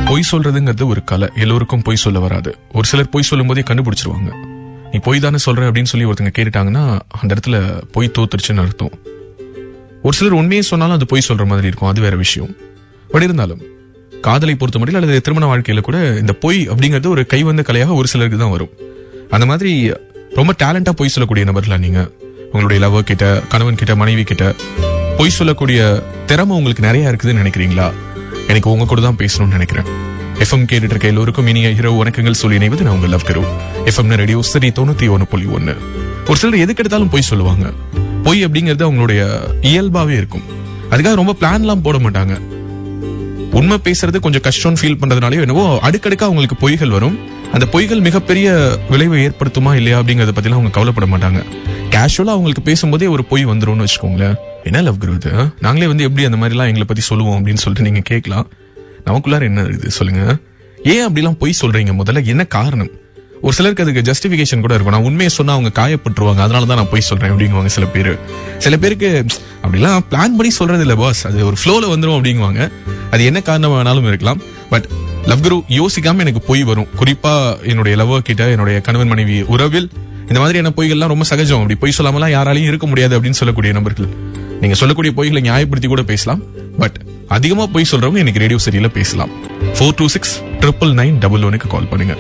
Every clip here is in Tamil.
பொய் சொல்றதுங்கிறது ஒரு கலை. எல்லோருக்கும் பொய் சொல்ல வராது. ஒரு சிலர் பொய் சொல்லும் போதே கண்டுபிடிச்சிருவாங்க. நீ பொய் தானே சொல்ற அப்படின்னு சொல்லி ஒருத்தங்க கேட்டுட்டாங்கன்னா அந்த இடத்துல பொய் தோத்துருச்சுன்னு அர்த்தம். ஒரு சிலர் உண்மையே சொன்னாலும் அது பொய் சொல்ற மாதிரி இருக்கும், அது வேற விஷயம். பட் இருந்தாலும் காதலை பொறுத்த மட்டும் அல்லது திருமண வாழ்க்கையில கூட இந்த பொய் அப்படிங்கிறது ஒரு கைவந்த கலையாக ஒரு சிலருக்கு தான் வரும். அந்த மாதிரி ரொம்ப டேலண்டா பொய் சொல்லக்கூடிய நபர்களா நீங்க? உங்களுடைய லவர் கிட்ட, கணவன் கிட்ட, மனைவி கிட்ட பொய் சொல்லக்கூடிய திறமை உங்களுக்கு நிறைய இருக்குதுன்னு நினைக்கிறீங்களா? எனக்கு உங்க கூட தான் பேசணும்னு நினைக்கிறேன். எஃப்எம் கேட்டுட்டு இருக்க எல்லோருக்கும் இனிய இரவு வணக்கங்கள் சொல்லி இணைவது நான் உங்க லவ் கரு. எஃப்எம் ரேடியோ சரி 91.1. ஒரு சிலர் எதுக்கு எடுத்தாலும் பொய் சொல்லுவாங்க. பொய் அப்படிங்கிறது அவங்களுடைய இயல்பாவே இருக்கும். அதுக்காக ரொம்ப பிளான் எல்லாம் போட மாட்டாங்க. உண்மை பேசுறது கொஞ்சம் கஷ்டம்னு ஃபீல் பண்றதுனாலே என்னவோ அடுக்கடுக்கா அவங்களுக்கு பொய்கள் வரும். அந்த பொய்கள் மிகப்பெரிய விளைவை ஏற்படுத்துமா இல்லையா அப்படிங்கறத பத்திலாம் அவங்க கவலைப்பட மாட்டாங்க. கேஷுவலா அவங்களுக்கு பேசும்போதே ஒரு பொய் வந்துரும்னு வச்சுக்கோங்களேன். என்ன லவ் குரு இது, நாங்களே எப்படி அந்த மாதிரி எல்லாம் எங்களை பத்தி சொல்லுவோம் அப்படின்னு சொல்லிட்டு நீங்க கேட்கலாம். நமக்குள்ளார என்ன இது சொல்லுங்க, ஏன் அப்படிலாம் பொய் சொல்றீங்க? முதல்ல என்ன காரணம்? ஒரு சிலருக்கு அதுக்கு ஜஸ்டிபிகேஷன் கூட இருக்கும். நான் உண்மையை சொன்னா அவங்க காயப்பட்டுருவாங்க, அதனாலதான் நான் பொய் சொல்றேன் அப்படிங்குவாங்க சில பேரு. சில பேருக்கு அப்படிலாம் பிளான் பண்ணி சொல்றது இல்ல பாஸ், அது ஒரு ஃப்ளோல வந்துரும் அப்படிங்குவாங்க. அது என்ன காரணம் வேணாலும் இருக்கலாம். பட் லவ் குரு யோசிக்காம எனக்கு பொய் வரும். குறிப்பா என்னுடைய லவர் கிட்ட, என்னுடைய கணவன் மனைவி உறவில் இந்த மாதிரியான பொய்கள்லாம் ரொம்ப சகஜம். அப்படி பொய் சொல்லாமலாம் யாராலையும் இருக்க முடியாது அப்படின்னு சொல்லக்கூடிய நபர்கள், நீங்க சொல்லக்கூடிய பொய்களை நியாயப்படுத்தி கூட பேசலாம். பட் அதிகமா பொய் சொல்றவங்க எனக்கு ரேடியோ சரியில பேசலாம். 426-999 கால் பண்ணுங்க.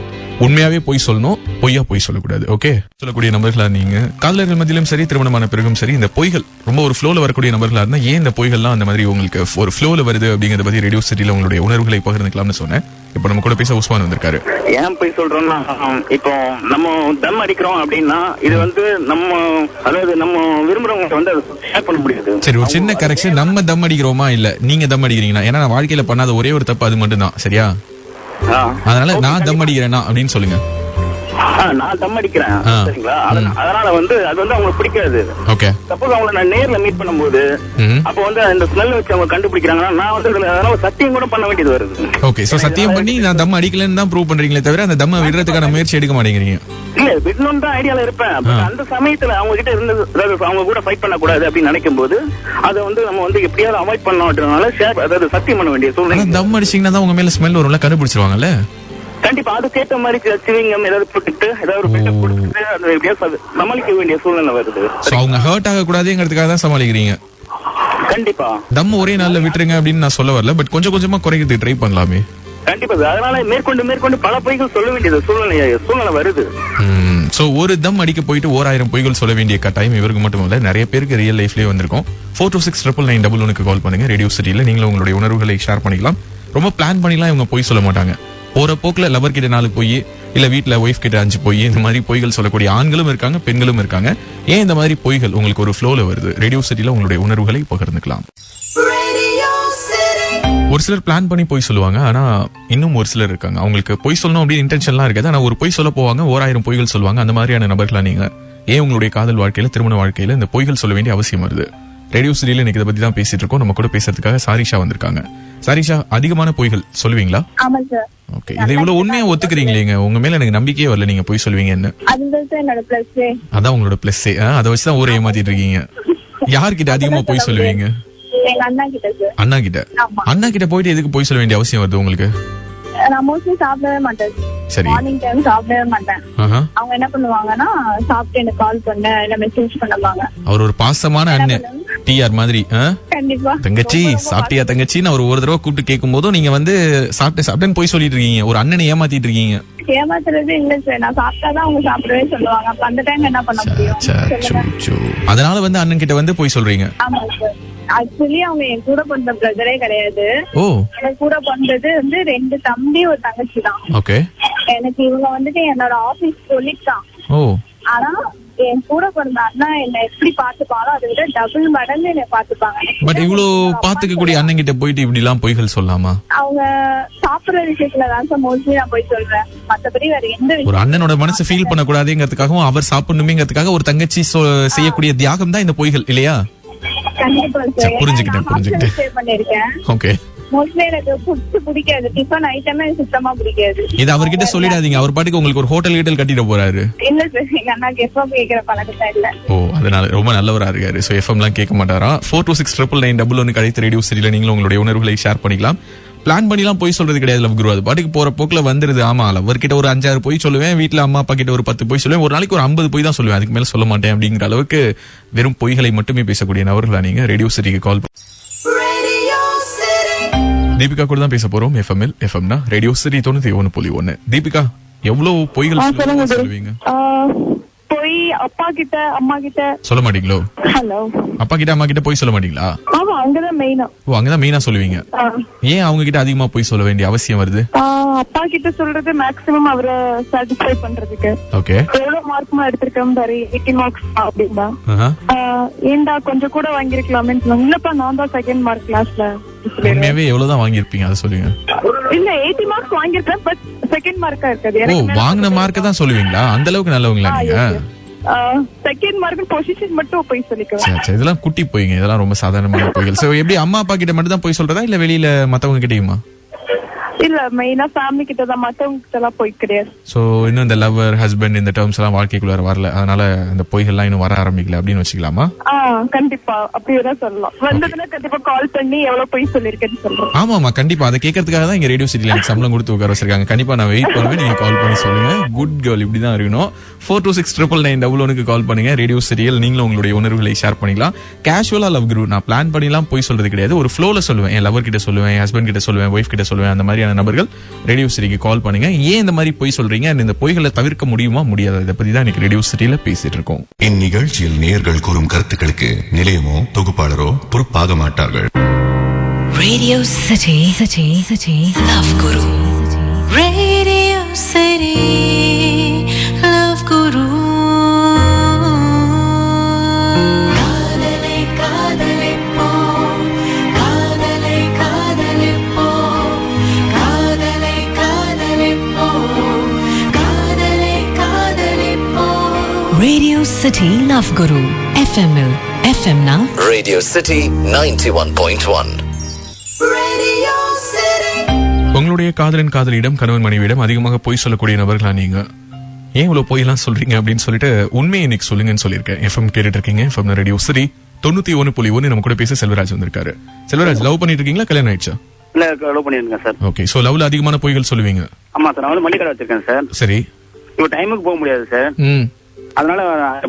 உண்மையாவே பொய் சொல்லணும், பொய்யா பொய் சொல்லக்கூடாது. ஓகே, சொல்லக்கூடிய நபர்களா நீங்க காதலர்கள் மத்தியிலும் சரி, திருமணமான பிறகும் சரி, இந்த பொய்கள் ரொம்ப ஒரு ஃப்ளோல வரக்கூடிய நபர்களா இருந்தா ஏன் இந்த பொய்கள்லாம் அந்த மாதிரி உங்களுக்கு ஒரு ஃப்ளோல வருது அப்படிங்கறத பத்தி ரேடியோ சிட்டில உங்களுடைய உணர்வுகளை பகிர்ந்துக்கலாம்னு சொன்னேன். இப்ப நம்ம கூட பேச உஸ்மான் வந்திருக்காரு. ஏன் பொய் சொல்றோம்னா, இப்போ நம்ம தம் அடிக்கிறோம் அப்படின்னா இது நம்ம, அதாவது நம்ம விரும்புறவங்க ஷேர் பண்ண முடியாது. சரி, ஒரு சின்ன கரெக்ஷன், நம்ம தம் அடிக்கிறோமா இல்ல நீங்க தம் அடிக்கிறீங்கன்னா? ஏன்னா நான் வாழ்க்கையில பண்ணாத ஒரே ஒரு தப்பு அது மட்டும் தான், சரியா? அதனால நான் தம் அடிக்கிறேனா அப்படின்னு சொல்லுங்க. நான் தம் அடிக்கிறேன், சரிங்களா? அதனால அது அவங்களுக்கு பிடிக்காது. ஓகே, சப்போஸ் அவங்களை நான் நேர்ல மீட் பண்ணும்போது அப்போ அந்த ஸ்மெல் வச்சு அவங்க கண்டுபிடிக்கிறாங்கன்னா நான் அதனால சத்தியம் கூட பண்ண வேண்டியது வருது. ஓகே, சோ சத்தியம் பண்ணி நான் தம் அடிக்கலன்னு தான் ப்ரூவ் பண்றீங்களே தவிர அந்த தம்ம விடுறதுக்கான முயற்சி எடுக்க மாட்டேங்கிறீங்க. இல்ல, விடணும் தான் ஐடியால இருப்பேன். அந்த சமயத்துல அவங்க கிட்ட இருந்து அவங்க கூட ஃபைட் பண்ண கூடாது அப்படின்னு நினைக்கும் போது அதை நம்ம எப்படியாவது அவாய்ட் பண்ணணும்ன்றதுனால அதாவது சத்தியம் பண்ண வேண்டிய சூழ்நிலை. தம் அடிச்சீங்கன்னா தான் உங்க மேல ஸ்மெல் வரும்ல, கண்டுபிடிச்சிருவாங்கல்ல. கண்டிப்பா அதுக்கேற்ற மாதிரி சிவிங்கம் ஏதாவது போட்டுட்டு ஏதாவது எப்படியாவது சமாளிக்க வேண்டிய சூழ்நிலை வருது. அவங்க ஹர்ட் ஆக கூடாதுங்கிறதுக்காக தான் சமாளிக்கிறீங்க. கண்டிப்பா தம் ஒரே நாள்ல விட்டுருங்க அப்படின்னு நான் சொல்ல வரல, பட் கொஞ்சம் கொஞ்சமா குறைக்கிறது ட்ரை பண்ணலாமே. கண்டிப்பா, அதனால மேற்கொண்டு பல பொய்கள் சொல்ல வேண்டியது சூழ்நிலை வருது. சோ ஒரு தம் அடிக்க போயிட்டு 1000 பொய்கள் சொல்ல வேண்டிய கட்டாயம் இவருக்கு மட்டும் இல்ல, நிறைய பேருக்கு ரியல் லைஃப்லயே வந்திருக்கும். 426-999 கால் பண்ணுங்க. ரேடியோ சிட்டில நீங்களும் உங்களுடைய உணர்வுகளை ஷேர் பண்ணிக்கலாம். ரொம்ப பிளான் பண்ணிலாம் இவங்க பொய் சொல்ல மாட்டாங்க. போற போக்குல லவர் கிட்ட 4 பொய், இல்ல வீட்டுல ஒய்ஃப் கிட்ட 5 பொய், இந்த மாதிரி பொய்கள் சொல்லக்கூடிய ஆண்களும் இருக்காங்க, பெண்களும் இருக்காங்க. ஏன் இந்த மாதிரி பொய்கள் உங்களுக்கு ஒரு ஃப்ளோல வருது? ரேடியோ சிட்டில உங்களுடைய உணர்வுகளை பகிர்ந்துக்கலாம். ஒரு சிலர் பிளான் பண்ணி பொய் சொல்லுவாங்க, ஆனா இன்னும் ஒரு சிலர் இருக்காங்க அவங்களுக்கு பொய் சொல்லணும் அப்படின்னு இன்டென்ஷன்லாம் இருக்காது, ஆனா ஒரு பொய் சொல்ல போவாங்க, 1000 பொய்கள் சொல்லுவாங்க. அந்த மாதிரியான நபர்களா நீங்க? ஏன் உங்களுடைய காதல் வாழ்க்கையில, திருமண வாழ்க்கையில இந்த பொய்கள் சொல்ல வேண்டிய அவசியம் வருது? ரேடியோ சிட்டில இன்னைக்கு இதை பத்தி தான் பேசிட்டு இருக்கோம். நம்ம கூட பேசுறதுக்காக சாரிஷா வந்திருக்காங்க. சாரிஷா, அதிகமான பொய்கள் சொல்லுவீங்களா? ஓகே, இதை இவ்வளவு உண்மையா ஒத்துக்கிறீங்களேங்க, உங்க மேல எனக்கு நம்பிக்கையே வரல நீங்க பொய் சொல்லுவீங்கன்னு. அதான் உங்களோட பிளஸ். அதை வச்சுதான் ஊரை ஏமாத்திட்டு இருக்கீங்க. யார்கிட்ட அதிகமா பொய் சொல்லுவீங்க? அண்ணா கிட்ட. அண்ணா கிட்ட போயிட்டு எதுக்கு பொய் சொல்ல வேண்டிய அவசியம் வருது உங்களுக்கு? நான் மோஸ்ட்லி சாப்பிடவே மாட்டேன். சரி, மார்னிங் டைம் சாப்பிடவே மாட்டேன். அவங்க என்ன பண்ணுவாங்கன்னா சாப்பிட்டு எனக்கு கால் பண்ண இல்ல மெசேஜ் பண்ணுவாங்க. அவர் ஒரு பாசமான அண்ணன், டிஆர் மாதிரி. கண்டிப்பா தங்கச்சி சாப்பிட்டியா தங்கச்சின்னு அவர் ஒரு தடவை கூப்பிட்டு கேட்கும் போதும் நீங்க சாப்பிட்டேன்னு போய் சொல்லிட்டு இருக்கீங்க, ஒரு அண்ணனை ஏமாத்திட்டு இருக்கீங்க. ஏமாத்துறது இல்ல சார், நான் சாப்பிட்டாதான் அவங்க சாப்பிடவே சொல்லுவாங்க. அப்ப அந்த டைம் என்ன பண்ண முடியும்? அதனால அண்ணன் கிட்ட போய் சொல்றீங்க. ஆமா சார், ஆக்சுவலி அவங்க என் கூட பிறந்த பிரதரே கிடையாது. எனக்கு கூட பிறந்தது 2 தம்பி ஒரு தங்கச்சி தான். ஓகே, எனக்கு இவங்க என்னோட ஆபீஸ் கொலீக் தான். ஆனா என் கூட பிறந்த அண்ணா என்ன எப்படி பாத்துப்பாங்களோ அதை விட டபுள் மடங்கு என்ன பாத்துப்பாங்க. பட் இவ்வளவு பாத்துக்க கூடிய அண்ணன் கிட்ட போயிட்டு இப்படி எல்லாம் பொய்கள் சொல்லாமா? அவங்க சாப்பிடுற விஷயத்துல தான் சார் மோஸ்ட்லி நான் போய் சொல்றேன். மத்தபடி வேற எந்த ஒரு அண்ணனோட மனசு ஃபீல் பண்ண கூடாதுங்கிறதுக்காகவும் அவர் சாப்பிடணுமேங்கிறதுக்காக ஒரு தங்கச்சி செய்யக்கூடிய தியாகம் தான் இந்த பொய்கள் இல்லையா? புரிஞ்சுக்கிட்டேன். ஓகே, மோஸ்ட்லி எனக்கு ஃபுட் பிடிக்காது, டிஃபன் ஐட்டமே சுத்தமா பிடிக்காது. இது அவர்கிட்ட சொல்லிடாதீங்க, அவர் பாட்டுக்கு உங்களுக்கு ஒரு ஹோட்டல் கட்டிட போறாரு. இல்ல சார், எங்க அண்ணாக்கு எஃப்எம் கேட்கிற பழக்கம் இல்ல. அதனால ரொம்ப நல்லவரா இருக்காரு. சோ எஃப்எம் எல்லாம் கேட்க மாட்டாரா? 426-999 அழைத்து ரேடியோ சிட்டில நீங்களும் உங்களுடைய உணர்வுகளை ஷேர் பண்ணிக்கலாம். பிளான் பண்ணிலாம் போய் சொல்றது கிடையாது லவ் குரு. அது பாட்டுக்கு போற போக்குல வந்துருது. ஆமா, லவர் கிட்ட ஒரு 5-6 போய் சொல்லுவேன், வீட்டுல அம்மா அப்பா கிட்ட ஒரு 10 போய் சொல்லுவேன், ஒரு நாளைக்கு ஒரு 50 போய் தான் சொல்லுவேன், அதுக்கு மேல சொல்ல மாட்டேன் அப்படிங்கிற அளவுக்கு வெறும் பொய்களை மட்டுமே பேசக்கூடிய நபர்களா நீங்க. ரேடியோ சிட்டிக்கு கால் தீபிகா கூட தான் பேச போறோம். எஃப்எம்னா ரேடியோ சிட்டி 91.1. தீபிகா, எவ்வளவு பொய்கள் சொல்லுவீங்க? போய் அப்பா கிட்ட அம்மா கிட்ட சொல்ல மாட்டீங்களோ? ஹலோ, அப்பா கிட்ட அம்மா கிட்ட போய் சொல்ல மாட்டீங்களா? ஆமா, அங்கதான் மெயினா. ஓ, அங்கதான் மெயினா சொல்லுவீங்க. ஏன் அவங்க கிட்ட அதிகமா போய் சொல்ல வேண்டிய அவசியம் வருது? அப்பா கிட்ட சொல்றது மேக்ஸிமம் அவரை சாட்டிஸ்ஃபை பண்றதுக்கு. ஓகே, எவ்வளவு மார்க்மா எடுத்திருக்கேன் பாரு, 80 மார்க்ஸ் அப்படின்னா ஏண்டா கொஞ்சம் கூட வாங்கிருக்கலாமே. இல்லப்பா, நான் தான் செகண்ட் மார்க் கிளாஸ்ல. உண்மையாவே எவ்வளவுதான் வாங்கிருப்பீங்க அதை சொல்லுங்க. இல்ல, 80 மார்க்ஸ் வாங்கிருக்கேன், பட் செகண்ட் மார்க்கா இருக்காது. ஓ, வாங்கின மார்க்க தான் சொல்லுவீங்களா? அந்த அளவுக்கு நல்லவங்களா நீங்க? செகண்ட் மார்க் பொசிஷன் மட்டும் போய் சொல்லிக்கலாம். இதெல்லாம் குட்டி போய்ங்க, இதெல்லாம் ரொம்ப சாதாரணமான பொய்கள். சோ எப்படி அம்மா அப்பா கிட்ட மட்டும் தான் போய் சொல்றதா, இல்ல வெளியில மத்தவங்க கிட்டயுமா? இல்ல, மெயினா ஃபேமிலி கிட்ட தான், மத்தவங்க கிட்ட எல்லாம் போய் கிடையாது. சோ இன்னும் இந்த லவர் ஹஸ்பண்ட் இந்த டேர்ம்ஸ் எல்லாம் வாழ்க்கைக்குள்ள வரல, அதனால அந்த பொய்கள்லாம் இன்னும் வர ஆரம்பிக்கல அப்படின்னு வச்சுக்கலாமா? கண்டிப்பா அப்படியேதான் சொல்லலாம். வந்ததுன்னா கண்டிப்பா கால் பண்ணி எவ்வளவு பொய் சொல்லிருக்கேன்னு சொல்றேன். ஆமா, கண்டிப்பா அதை கேட்கறதுக்காக தான் இங்க ரேடியோ சிட்டில எனக்கு சம்பளம் கொடுத்து உட்கார வச்சிருக்காங்க. கண்டிப்பா நான் வெயிட் பண்ணுவேன், நீங்க கால் பண்ணி சொல்லுங்க. குட் கேர்ள், இப்படிதான் இருக்கணும். 4269999 கால் பண்ணுங்க. ரேடியோ சிட்டியில் நீங்களும் உங்களுடைய உணர்வுகளை ஷேர் பண்ணிக்கலாம். கேஷுவலா லவ் குரு, நான் பிளான் பண்ணிலாம் போய் சொல்றது கிடையாது. ஒரு ஃப்ளோல சொல்லுவேன், என் லவர் கிட்ட சொல்லுவேன், என் ஹஸ்பண்ட் கிட்ட சொல்லுவேன், ஒய்ஃப் கிட்ட சொல்லுவேன். அந்த மாதிரியான நபர்கள் ரேடியோ சிட்டிக்கு கால் பண்ணுங்க. ஏன் இந்த மாதிரி பொய் சொல்றீங்க, இந்த பொய்களை தவிர்க்க முடியுமா முடியாது, இதை பத்தி தான் இன்னைக்கு ரேடியோ சிட்டில பேசிட்டு இருக்கோம். இந்நிகழ்ச்சியில் நேயர்கள் கூறும் கருத்துக்களுக்கு நிலையமோ தொகுப்பாளரோ பொறுப்பாக மாட்டார்கள். Radio City, Love Guru. Radio City, Love Guru. காதலை காதலிப்போம், காதலை காதலிப்போம், காதலை காதலிப்போம், காதலை காதலிப்போம். Radio City, Love Guru. FM na Radio City 91.1. Radio City. உங்களுடைய காதலன் காதலியிடம் கணவன் மனைவியிடம் அதிகமாக பொய் சொல்லக்கூடிய நபர்களா நீங்க? ஏன் இவ்வளவு பொய் எல்லாம் சொல்றீங்க அப்படின்னு சொல்லிட்டு உண்மையை இன்னைக்கு சொல்லுங்கன்னு சொல்லியிருக்கேன். எஃப்எம் கேட்டுட்டு இருக்கீங்க. FM radio city 91.1. நம்ம கூட பேச செல்வராஜ் வந்திருக்காரு. செல்வராஜ், லவ் பண்ணிட்டு இருக்கீங்களா, கல்யாணம் ஆயிடுச்சா? இல்ல, லவ் பண்ணிருக்கேன் சார். ஓகே, சோ லவ்ல அதிகமான பொய்கள் சொல்லுவீங்க? ஆமா சார், நான் வந்து மளிகை கடை வச்சிருக்கேன் சார். சரி, இப்போ டைமுக்கு போக முடியாது சார், அதனால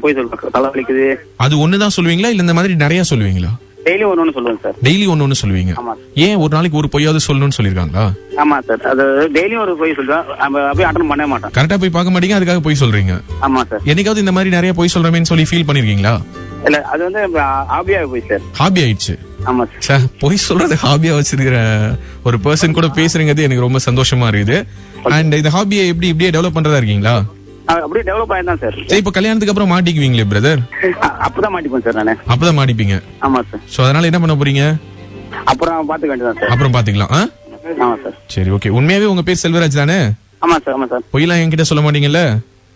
போய் சொல்லுவேன். தலை வலிக்குது, அது ஒண்ணுதான் சொல்லுவீங்களா, இல்ல இந்த மாதிரி நிறைய சொல்லுவீங்களா? டெய்லி ஒன்னு சொல்லுவேன் சார். டெய்லி ஒன்னு சொல்லுவீங்க? ஏன் ஒரு நாளைக்கு ஒரு பொய்யாவது சொல்லணும்னு சொல்லிருக்காங்களா? ஆமா சார், அது டெய்லியும் ஒரு பொய் சொல்லுவேன், அப்படியே அட்டன் பண்ணவே மாட்டேன். கரெக்டா போய் பார்க்க மாட்டீங்க, அதுக்காக பொய் சொல்றீங்க? ஆமா சார். என்னைக்காவது இந்த மாதிரி நிறைய பொய் சொல்றமேன்னு சொல்லி ஃபீல் பண்ணிருக்கீங்களா? இல்ல, அது வந்து ஹாபியா போய் சார். ஹாபி ஆயிடுச்சு? ஆமா சார், பொய் சொல்றது ஹாபியா வச்சிருக்கிற ஒரு பர்சன் கூட பேசுறீங்க, எனக்கு ரொம்ப சந்தோஷமா இருக்குது. அண்ட் இந்த ஹாபியை எப்படி இப்படியே டெவலப் பண்றதா இருக்கீங்களா? அப்படியே டெவலப் ஆயிதான் சார். இப்ப கல்யாணத்துக்கு அப்புறம் மாட்டிக்குவீங்களே பிரதர்? அப்பதான் மாட்டிப்பேன் சார் நானு. அப்பதான் மாட்டிப்பீங்க? ஆமா சார். சோ அதனால என்ன பண்ண போறீங்க? அப்புறம் பாத்துக்க வேண்டியதான் சார். அப்புறம் பாத்துக்கலாம். ஆமா சார். சரி, ஓகே. உண்மையாவே உங்க பேர் செல்வராஜ் தானே? ஆமா சார். ஆமா சார். பொய்லாம் என்கிட்ட சொல்ல மாட்டீங்கல்ல?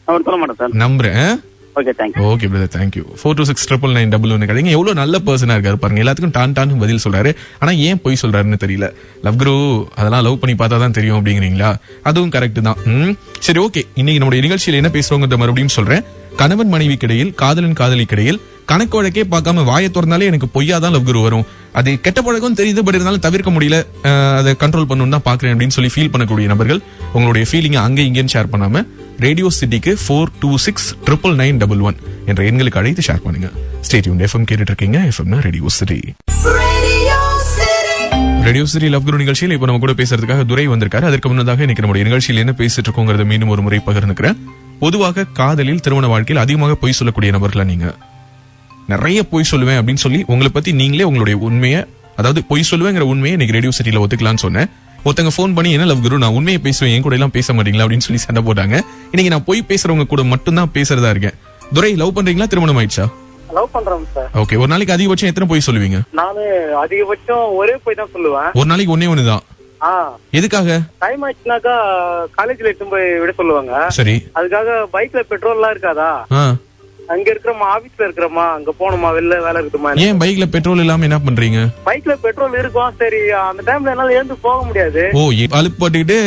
அவர் சொல்ல மாட்டேன் சார். நம்புறேன். Okay, thank you. Okay brother, thank you. 4269999 கிடைங்க. எவ்வளவு நல்ல பர்சனா இருக்காரு பாருங்க, எல்லாத்துக்கும் டான் பதில் சொல்றாரு. ஆனா ஏன் பொய் சொல்றாருன்னு தெரியல. லவ் குரு, அதெல்லாம் லவ் பண்ணி பார்த்தா தான் தெரியும் அப்படிங்கிறீங்களா? அதுவும் கரெக்ட் தான். சரி, ஓகே. இன்னைக்கு நம்முடைய நிகழ்ச்சியில என்ன பேசுறோங்கிறத மறுபடியும் சொல்றேன். கணவன் மனைவி கிடையில், காதலன் காதலி கிடையில் கணக்கு வழக்கே பார்க்காம வாயை திறந்தாலே எனக்கு பொய்யாதான் லவ் குரு வரும். அது கெட்ட பழக்கம் தெரியுது, பட் இருந்தாலும் தவிர்க்க முடியல, அதை கண்ட்ரோல் பண்ணணும் தான் பாக்குறேன் அப்படின்னு சொல்லி ஃபீல் பண்ணக்கூடிய நபர்கள் உங்களுடைய ஃபீலிங் அங்க இங்கேன்னு ஷேர் பண்ணாம ரேடியோ சிட்டிக்கு 4269999 என்ற எண்களுக்கு அழைத்து ஷேர் பண்ணுங்க. Stay tuned. எஃப்எம் கேட்டுட்டு இருக்கீங்க. எஃப்எம்னா radio city. Radio city love guru நிகழ்ச்சியில் இப்ப நம்ம கூட பேசுறதுக்காக துரை வந்திருக்காரு. அதற்கு முன்னதாக இன்னைக்கு நம்முடைய நிகழ்ச்சியில் என்ன பேசிட்டு இருக்கோங்கிறத மீண்டும் ஒரு முறை பகிர்ந்துக்கிறேன். பொதுவாக காதலில், திருமண வாழ்க்கையில் அதிகமாக பொய் சொல்லக்கூடிய நபர்களா நீங்க? நிறைய பொய் சொல்லுவேன் அப்படின்னு சொல்லி உங்களை பத்தி நீங்களே உங்களுடைய உண்மையை, அதாவது பொய் சொல்லுவேங்கிற உண்மையை இன்னைக்கு ரேடியோ சிட்டில ஒத்துக்கலாம்னு சொன்னேன். ஒருத்தங்க போன் பண்ணி, என்ன லவ் குரு, நான் உண்மையை பேசுவேன், என் கூட எல்லாம் பேச மாட்டீங்களா அப்படின்னு சொல்லி சண்டை போட்டாங்க. இன்னைக்கு நான் பொய் பேசுறவங்க கூட மட்டும் தான் பேசுறதா இருக்கேன். துரை, லவ் பண்றீங்களா, திருமணம் ஆயிடுச்சா? லவ் பண்றோம் சார். ஓகே. ஒரு நாளைக்கு அதிகபட்சம் எத்தனை பொய் சொல்லுவீங்க? நானு அதிகபட்சம் ஒரே பொய் தான் சொல்லுவேன். ஒரு நாளைக்கு ஒண்ணுதான்? எதுக்காக? டைம் ஆச்சுனாக்கா காலேஜ்ல எடுத்து போய் விட சொல்லுவாங்க. சரி. அதுக்காக பைக்ல பெட்ரோல் எல்லாம் இருக்காதா? அங்க இருக்கிறமா, ஆபீஸ்ல இருக்கிறமா, அங்க போனோமா, வெளில வேலை இருக்குமா? ஏன் பைக்ல பெட்ரோல் இல்லாம என்ன பண்றீங்க? பைக்ல பெட்ரோல் இருக்கும், சரி அந்த டைம்ல என்னால எழுந்து போக முடியாது. ஓ, அலுப்பு பட்டுக்கிட்டு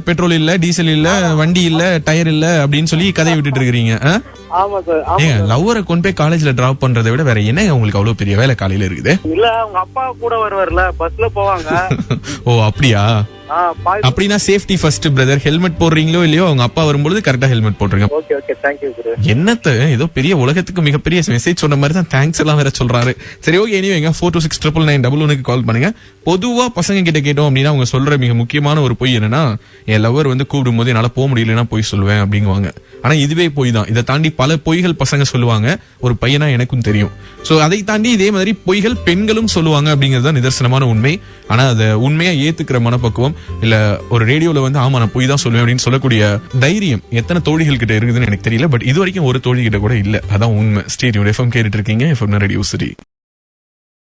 பெட்ரோல் இல்ல, டீசல் இல்ல, வண்டி இல்ல, டயர் இல்ல அப்படின்னு சொல்லி கதையை விட்டுட்டு இருக்கீங்க. ஆமா சார் ஆமா ஏங்க லவ்வரை கொண்டு போய் காலேஜ்ல டிராப் பண்றதை விட வேற என்ன உங்களுக்கு அவ்வளவு பெரிய வேலை காலையில இருக்குது? இல்ல அவங்க அப்பா கூட வருவார்ல பஸ்ல போவாங்க. ஓ அப்படியா? அப்படின்னா சேஃப்டி ஃபர்ஸ்ட் பிரதர். ஹெல்மெட் போடுறீங்களோ இல்லையோ அவங்க அப்பா வரும்போது கரெக்டா ஹெல்மெட் போட்டுருங்க. ஓகே ஓகே தேங்க்யூ குரு. என்னத்த ஏதோ பெரிய உலகத்துக்கு மிகப்பெரிய மெசேஜ் சொன்ன மாதிரி தான் தேங்க்ஸ் எல்லாம் வேற சொல்றாரு. சரி ஓகே, எனிவேங்க 42699911 கால் பண்ணுங்க. பொதுவா பசங்க கிட்ட கேட்டோம் அப்படின்னா அவங்க சொல்ற மிக முக்கியமான ஒரு பொய் என்னன்னா, என் லவர் வந்து கூப்பிடும் போது என்னால போக முடியலன்னா பொய் சொல்லுவேன் அப்படிங்குவாங்க. ஆனா இதுவே பொய் தான். இதை தாண்டி பல பொய்கள் பசங்க சொல்லுவாங்க. ஒரு பையனா எனக்கும் தெரியும். சோ அதை தாண்டி இதே மாதிரி பொய்கள் பெண்களும் சொல்லுவாங்க அப்படிங்கிறது தான் நிதர்சனமான உண்மை. ஆனா அதை உண்மையா ஏத்துக்கிற மனப்பக்குவம் இல்ல ஒரு ரேடியோல வந்து ஆமா நான் பொய் தான் சொல்லுவேன் அப்படின்னு சொல்லக்கூடிய தைரியம் எத்தனை தோழிகள் கிட்ட இருக்குதுன்னு எனக்கு தெரியல. பட் இது வரைக்கும் ஒரு தோழி கிட்ட கூட இல்ல. அதான் உண்மை. ஸ்டேடியோ எஃப்எம் கேட்டுட்டு இருக்கீங்க. FM radio city.